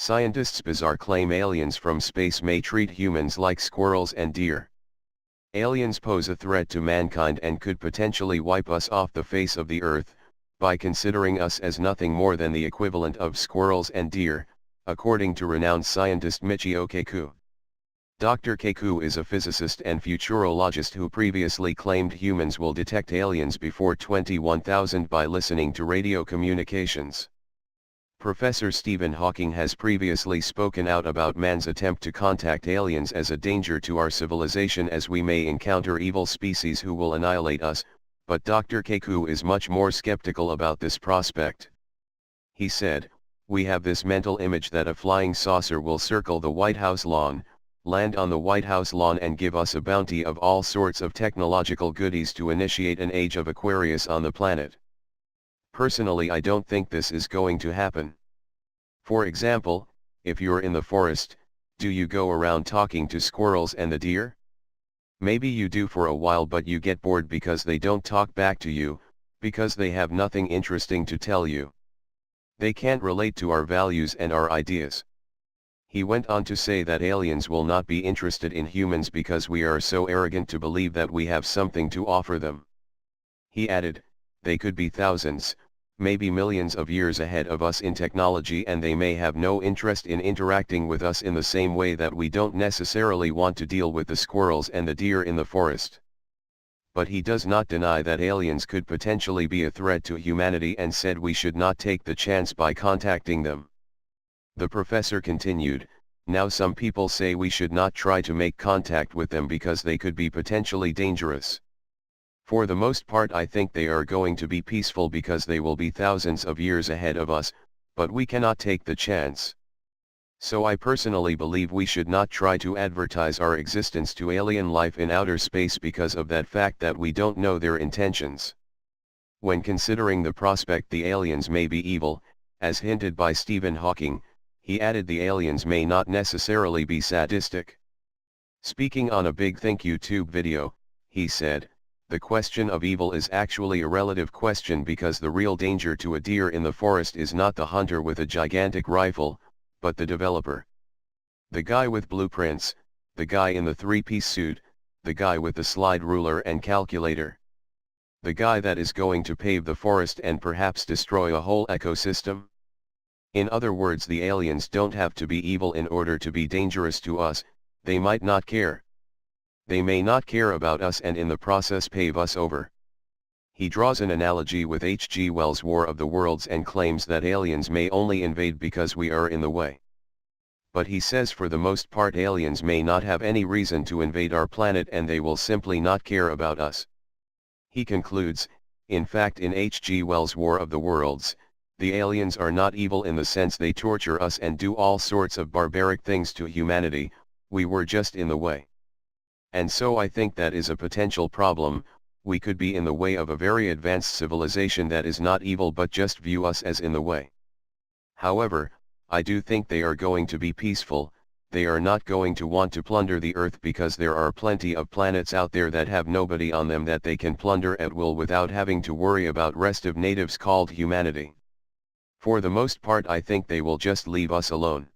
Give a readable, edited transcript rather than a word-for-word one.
Scientists' bizarre claim aliens from space may treat humans like squirrels and deer. Aliens pose a threat to mankind and could potentially wipe us off the face of the earth, by considering us as nothing more than the equivalent of squirrels and deer, according to renowned scientist Michio Kaku. Dr. Kaku is a physicist and futurologist who previously claimed humans will detect aliens before 21,000 by listening to radio communications. Professor Stephen Hawking has previously spoken out about man's attempt to contact aliens as a danger to our civilization, as we may encounter evil species who will annihilate us, but Dr. Kaku is much more skeptical about this prospect. He said, "We have this mental image that a flying saucer will circle the White House lawn, land on the White House lawn and give us a bounty of all sorts of technological goodies to initiate an age of Aquarius on the planet. Personally, I don't think this is going to happen. For example, if you're in the forest, do you go around talking to squirrels and the deer? Maybe you do for a while, but you get bored because they don't talk back to you, because they have nothing interesting to tell you. They can't relate to our values and our ideas." He went on to say that aliens will not be interested in humans because we are so arrogant to believe that we have something to offer them. He added, "They could be thousands, maybe millions of years ahead of us in technology, and they may have no interest in interacting with us in the same way that we don't necessarily want to deal with the squirrels and the deer in the forest." But he does not deny that aliens could potentially be a threat to humanity and said we should not take the chance by contacting them. The professor continued, "Now some people say we should not try to make contact with them because they could be potentially dangerous. For the most part, I think they are going to be peaceful because they will be thousands of years ahead of us, but we cannot take the chance. So I personally believe we should not try to advertise our existence to alien life in outer space because of that fact that we don't know their intentions." When considering the prospect the aliens may be evil, as hinted by Stephen Hawking, he added the aliens may not necessarily be sadistic. Speaking on a Big Think YouTube video, he said, "The question of evil is actually a relative question because the real danger to a deer in the forest is not the hunter with a gigantic rifle, but the developer. The guy with blueprints, the guy in the three-piece suit, the guy with the slide ruler and calculator. The guy that is going to pave the forest and perhaps destroy a whole ecosystem. In other words, the aliens don't have to be evil in order to be dangerous to us, they might not care. They may not care about us and in the process pave us over." He draws an analogy with H.G. Wells' War of the Worlds and claims that aliens may only invade because we are in the way. But he says for the most part aliens may not have any reason to invade our planet and they will simply not care about us. He concludes, "In fact, in H.G. Wells' War of the Worlds, the aliens are not evil in the sense they torture us and do all sorts of barbaric things to humanity, we were just in the way. And so I think that is a potential problem. We could be in the way of a very advanced civilization that is not evil but just view us as in the way. However, I do think they are going to be peaceful, they are not going to want to plunder the earth because there are plenty of planets out there that have nobody on them that they can plunder at will without having to worry about restive natives called humanity. For the most part I think they will just leave us alone."